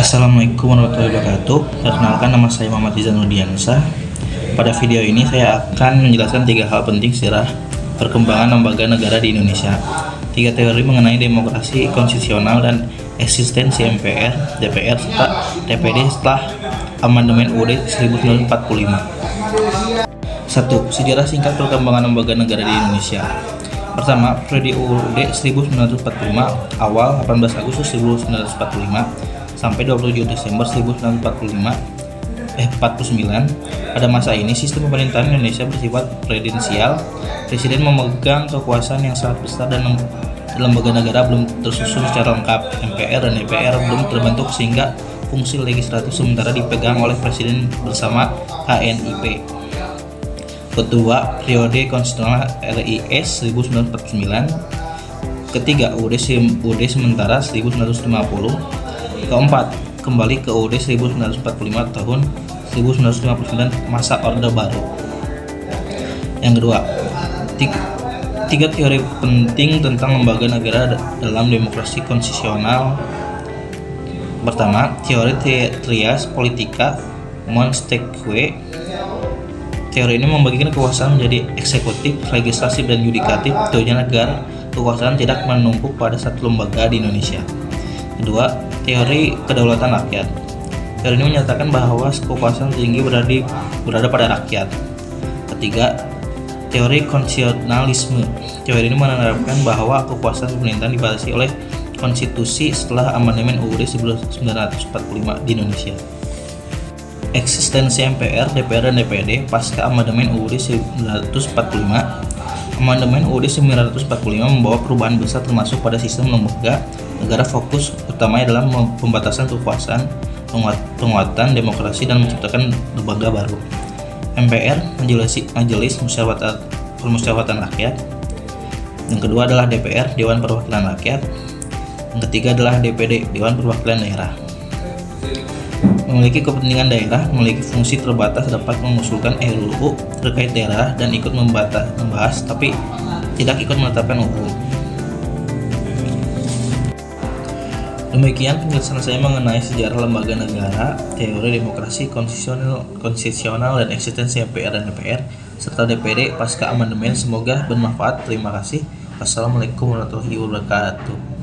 Assalamualaikum warahmatullahi wabarakatuh. Perkenalkan, nama saya Muhammad Izanuddinsa. Pada video ini saya akan menjelaskan 3 hal penting sejarah perkembangan lembaga negara di Indonesia. 3 teori mengenai demokrasi konstitusional dan eksistensi MPR, DPR, serta DPD setelah amandemen UUD 1945. 1. Sejarah singkat perkembangan lembaga negara di Indonesia. Pertama, periode UUD 1945 awal 18 Agustus 1945 sampai 27 Desember 1949. Pada masa ini sistem pemerintahan Indonesia bersifat presidensial. Presiden memegang kekuasaan yang sangat besar dan lembaga negara belum tersusun secara lengkap. MPR dan DPR belum terbentuk sehingga fungsi legislatif sementara dipegang oleh presiden bersama HNIP. Kedua, periode konstitusional RIS 1949. Ketiga, UUD sementara 1950. Keempat, kembali ke UUD 1945 tahun 1959 masa Orde Baru. Yang kedua, tiga teori penting tentang lembaga negara dalam demokrasi konstitusional. Pertama, teori Trias Politica Montesquieu. Teori ini membagikan kekuasaan menjadi eksekutif, legislatif, dan yudikatif. Tujuannya agar kekuasaan tidak menumpuk pada satu lembaga di Indonesia. Kedua, teori kedaulatan rakyat. Teori ini menyatakan bahwa kekuasaan tertinggi berada pada rakyat. Ketiga, teori konstitusionalisme. Teori ini menerapkan bahwa kekuasaan pemerintahan dibatasi oleh konstitusi setelah amandemen UUD 1945 di Indonesia. Eksistensi MPR, DPR, dan DPD pasca amandemen UUD 1945. Amandemen UUD 1945 membawa perubahan besar termasuk pada sistem lembaga negara. Fokus utamanya dalam pembatasan kekuasaan, penguatan demokrasi, dan menciptakan lembaga baru. MPR, Majelis Permusyawaratan Rakyat. Yang kedua adalah DPR, Dewan Perwakilan Rakyat. Yang ketiga adalah DPD, Dewan Perwakilan Daerah. Memiliki kepentingan daerah, memiliki fungsi terbatas, dapat mengusulkan RUU terkait daerah dan ikut membahas tapi tidak ikut menetapkan hukum. Demikian penjelasan saya mengenai sejarah lembaga negara, teori demokrasi konstitusional dan eksistensi MPR dan DPR serta DPD pasca amandemen. Semoga bermanfaat. Terima kasih. Wassalamualaikum warahmatullahi wabarakatuh.